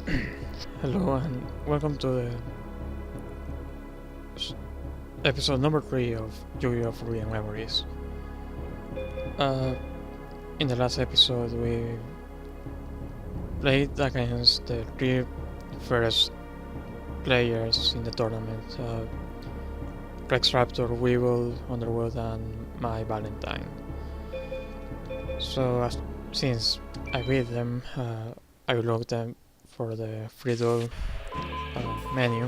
Hello and welcome to the episode number 3 of Yu-Gi-Oh! Forbidden Memories. Uh, in the last episode we played against the 3 first players in the tournament, Rex Raptor, Weevil, Underwood and my Valentine. So since I beat them, I looked them for the free duel menu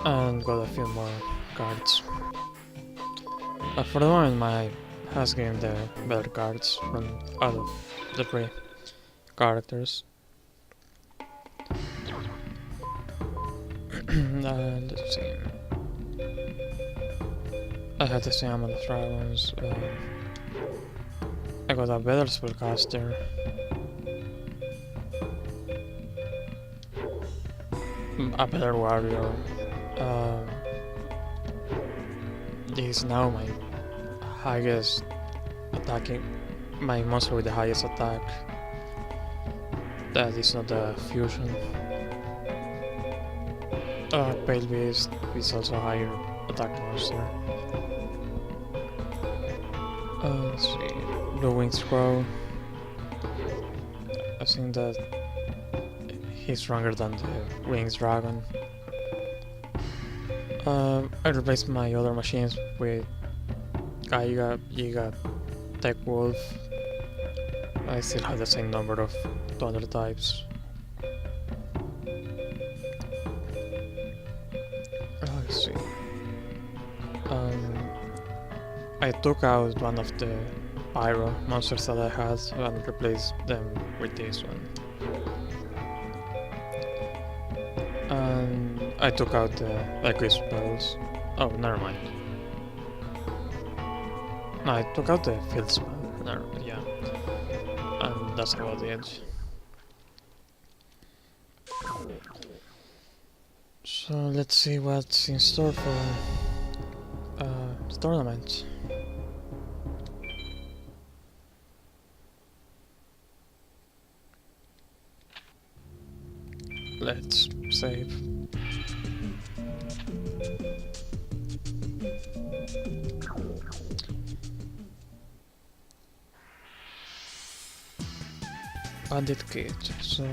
and got a few more cards. For the moment, my has given the better cards from out of the 3 characters. Let's see. I had the same amount of dragons. I got a better spellcaster. A better warrior. This is now my highest attacking, my monster with the highest attack. That is not a fusion. Pale Beast is also a higher attack monster. Let's see. Blue Wings Crow. I think that he's stronger than the Wings Dragon. I replaced my other machines with Giga, Giga, Tech Wolf. I still have the same number of thunder types. Let's see. I took out one of the Pyro monsters that I had and replaced them with this one. And I took out the Echo spells. Oh, never mind. No, I took out the field spell. Yeah. And that's about it. So let's see what's in store for the tournament. Let's save. Bandit Kid, so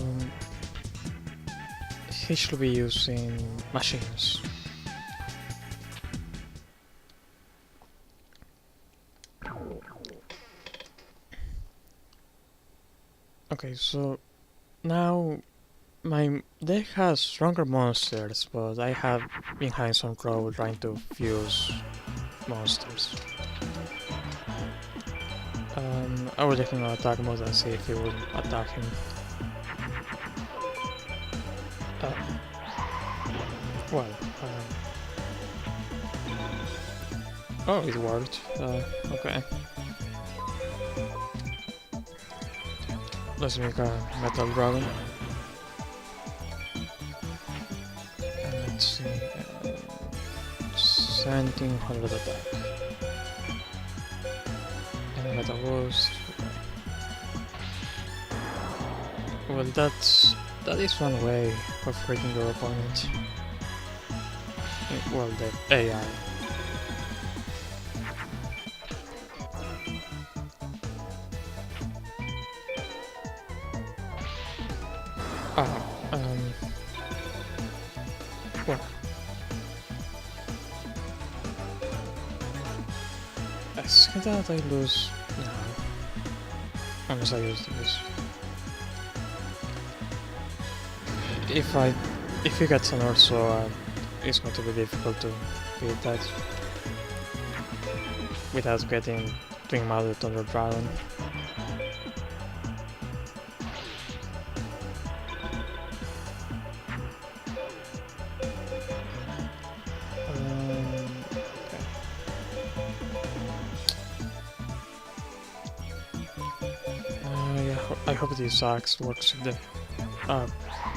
he should be using machines. Okay, so now my deck has stronger monsters, but I have been having some trouble trying to fuse monsters. I will check on attack mode and see if he will attack him. Well, oh, it worked. Okay. Let's make a metal dragon. Let's see, 1700 attack. And a metal boost. Well, that is one way of breaking your opponent. Well, the AI. Well, I think that I lose now, unless I use this. If he gets an Urso, it's going to be difficult to beat that without getting Twin Mother Thunder Dragon. Yeah, I hope this axe works with the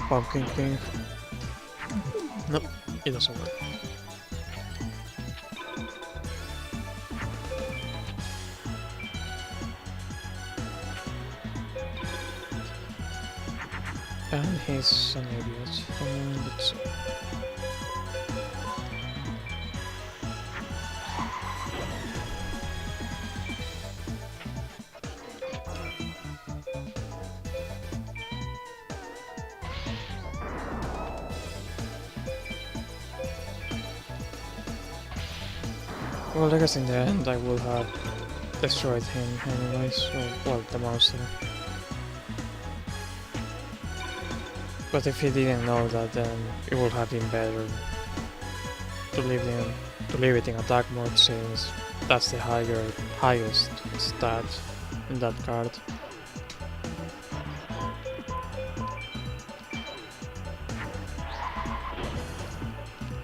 Pumpkin King. Nope, it doesn't work. And he's an idiot. Let's see. Well, I guess in the end I would have destroyed him anyways, or, well, the monster. But if he didn't know that, then it would have been better to leave it in attack mode, since that's the highest stat in that card.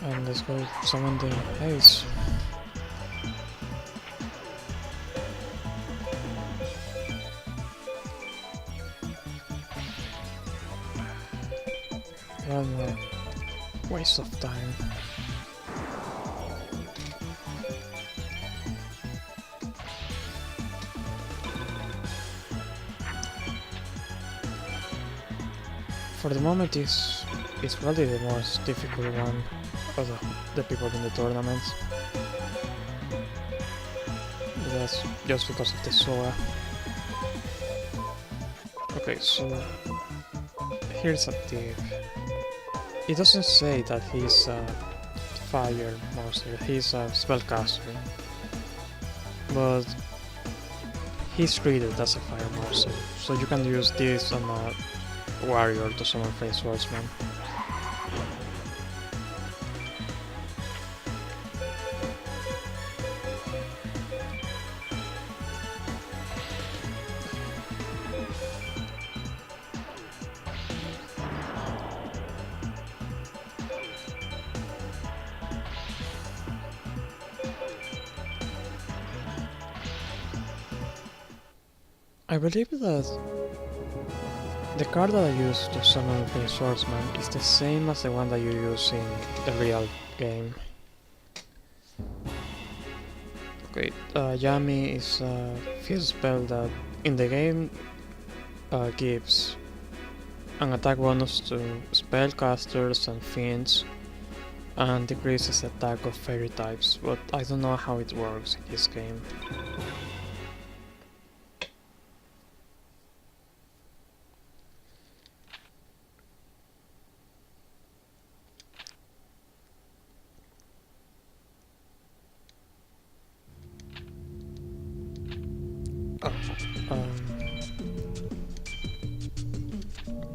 And let's go summon the ace. One more waste of time. For the moment, it's probably the most difficult one of the people in the tournament. That's just because of the Soa. Okay, so here's a tip. It doesn't say that he's a fire monster, he's a spellcaster. But he's treated as a fire monster, so you can use this on a warrior to summon Flame Swordsman. I believe that the card that I use to summon Flame Swordsman is the same as the one that you use in the real game. Okay, Yami is a fuse spell that in the game gives an attack bonus to spellcasters and fiends and decreases the attack of fairy types, but I don't know how it works in this game.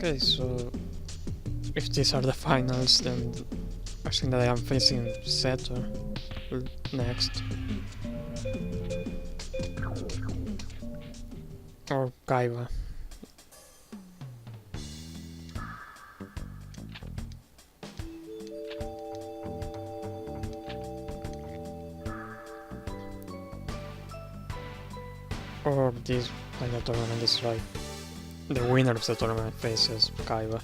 Okay, so if these are the finals, then I think that I am facing Seto next. Or Kaiba. Or this final tournament is like the winner of the tournament faces Kaiba.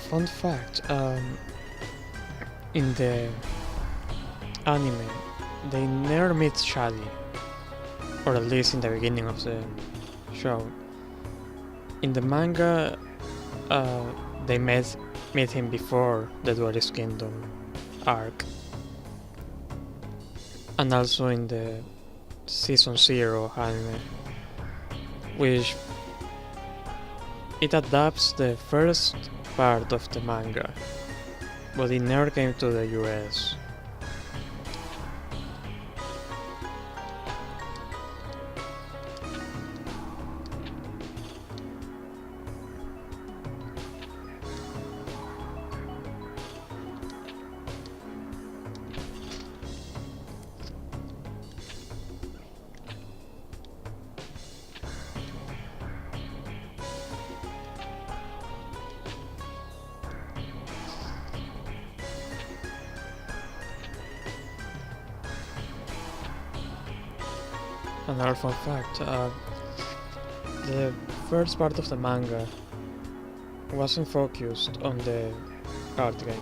Fun fact, in the anime, they never meet Shadi, or at least in the beginning of the show. In the manga, they meet him before the Duelist Kingdom arc, and also in the Season 0 anime, which it adapts the first part of the manga, but it never came to the US. Another fun fact, the first part of the manga wasn't focused on the card game.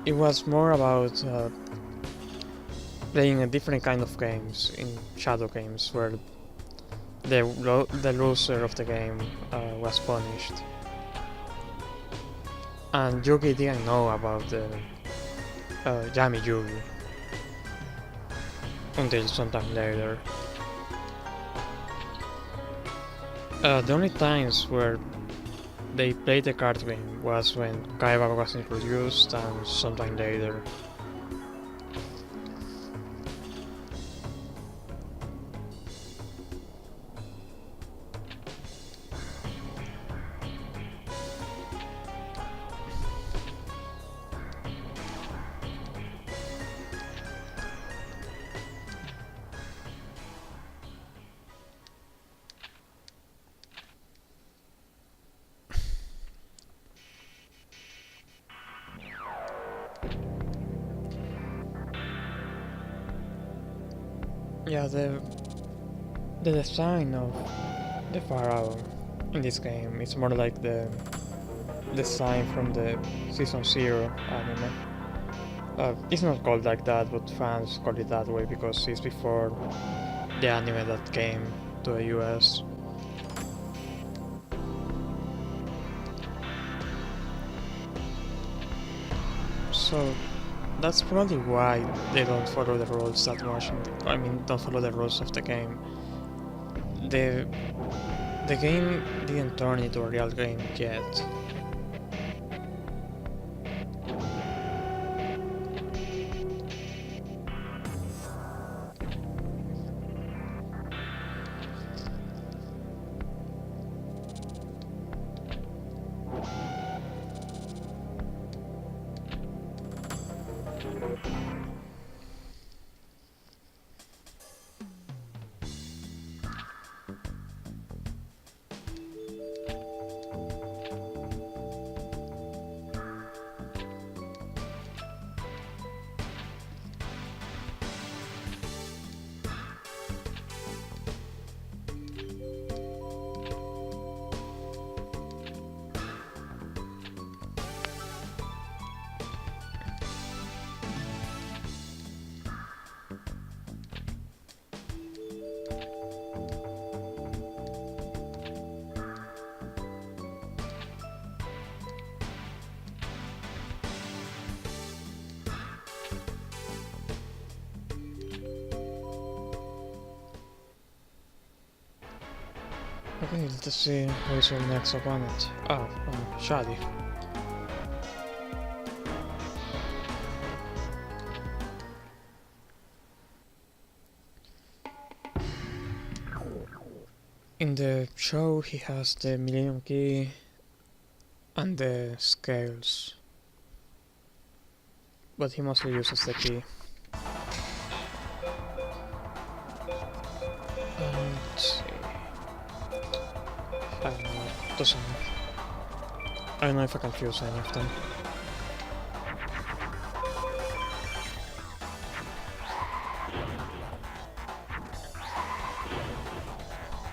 It was more about playing a different kind of games in shadow games where the loser of the game was punished. And Yugi didn't know about the Yami Yugi until sometime later. The only times where they played the card game was when Kaiba was introduced and sometime later. Yeah, the design of the Pharaoh in this game is more like the design from the Season 0 anime. It's not called like that, but fans call it that way because it's before the anime that came to the US. So that's probably why they don't follow the rules that much. I mean, don't follow the rules of the game. The game didn't turn into a real game yet. Okay, let's see who is your next opponent. Oh, Shadi. In the show, he has the Millennium Key and the scales, but he mostly uses the key. Let's see. I don't know. Doesn't. I don't know if I can fuse any of them.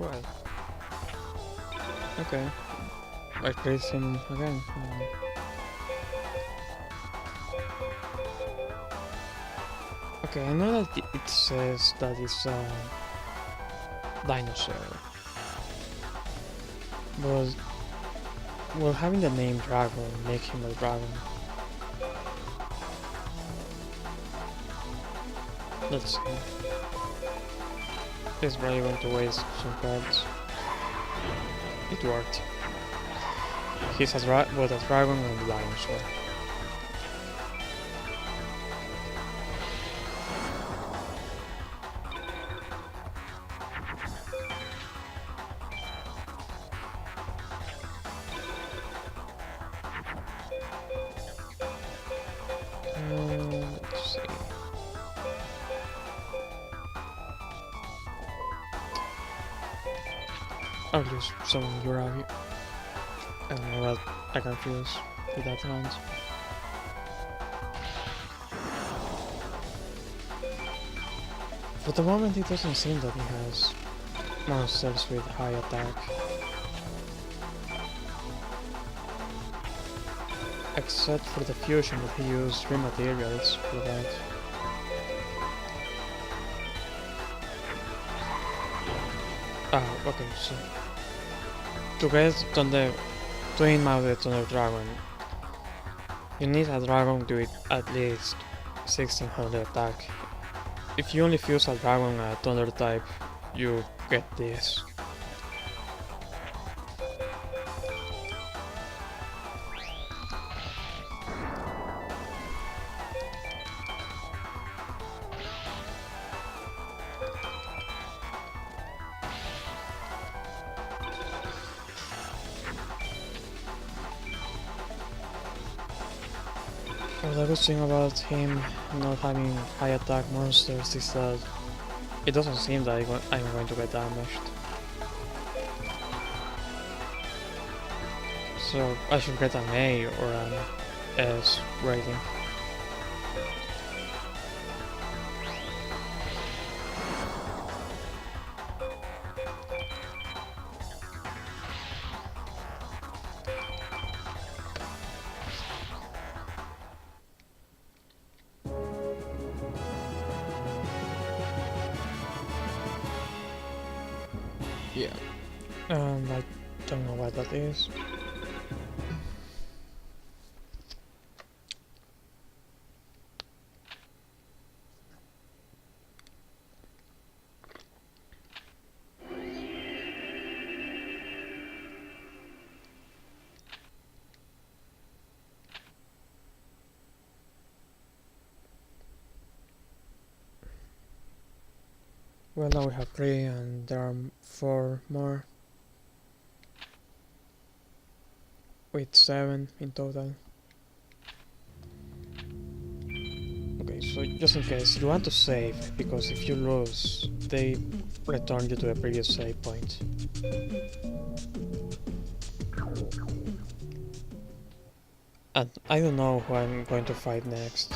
Well. Okay. I create him again. Okay, I know that it says that it's a dinosaur. But will having the name Dragon make him a dragon? Let's see. He's probably going to waste some cards. It worked. He's both a dragon and a dinosaur. Let's see. I'll use some Uravi. I don't know what I can fuse with that hand. For the moment it doesn't seem that he has monsters with high attack. except for the fusion that he used three materials for that. Ah, okay, so to get Thunder, twin-mounted Thunder Dragon, you need a dragon with at least 1600 attack. If you only fuse a dragon at Thunder type, you get this. The good thing about him not having high attack monsters is that it doesn't seem that I'm going to get damaged. So I should get an A or an S rating. Yeah. I don't know what that is. Well, now we have 3 and there are 4 more. With 7 in total. Okay, so just in case, you want to save, because if you lose, they return you to the previous save point. And I don't know who I'm going to fight next.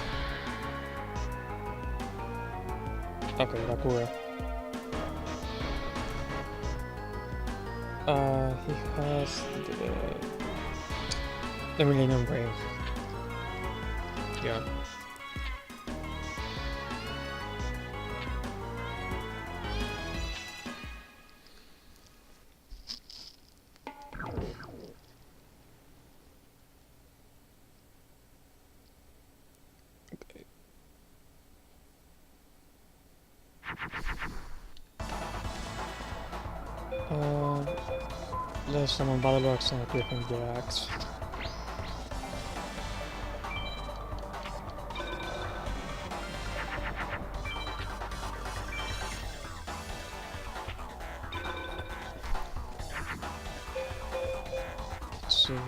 Okay, Rakura. He has the Millennium Brain. Yeah. Let's summon Battle Axe and equip him the axe. Let's see.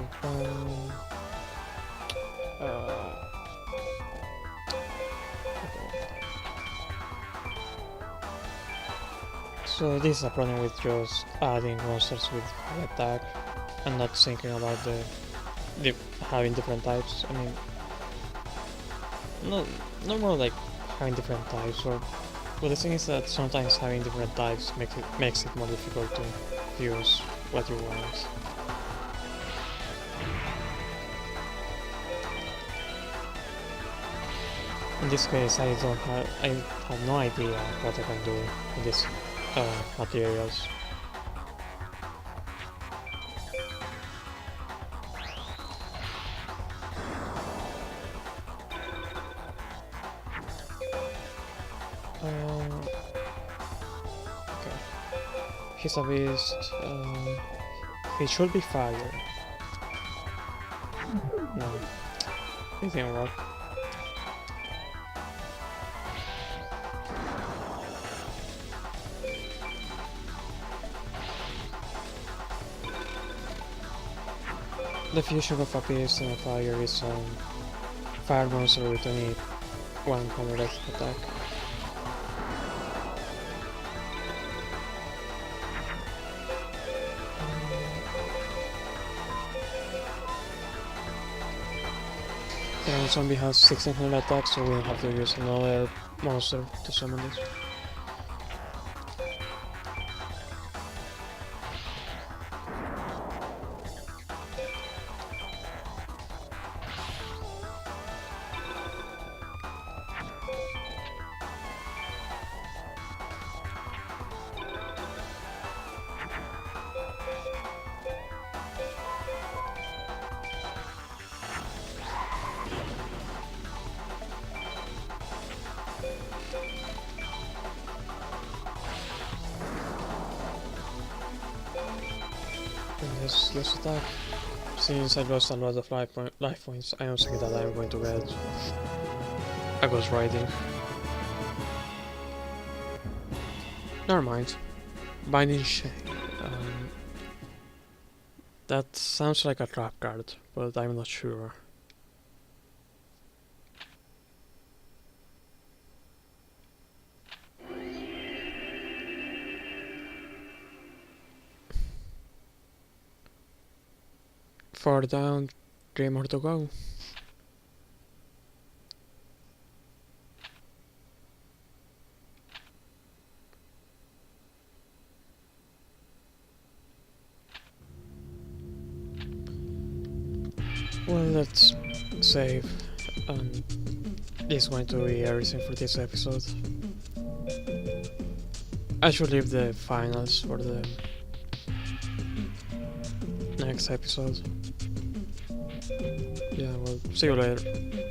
So this is a problem with just adding monsters with high attack and not thinking about the having different types. I mean, no more like having different types. But the thing is that sometimes having different types makes it more difficult to fuse what you want. In this case, I have no idea what I can do with these materials. Okay. He's a beast. He should be fire. No, it didn't work. The fusion of a beast and a fire is fire monster with only 100 attack. The zombie has 1600 attack, so we'll have to use another monster to summon this. Let's attack. Since I lost a lot of life points, I don't think that I'm going to get a ghost riding. Never mind. Binding Shade. That sounds like a trap card, but I'm not sure. Four down, 3 more to go. Well, let's save, and this is going to be everything for this episode. I should leave the finals for the next episode. Yeah, well, see you later.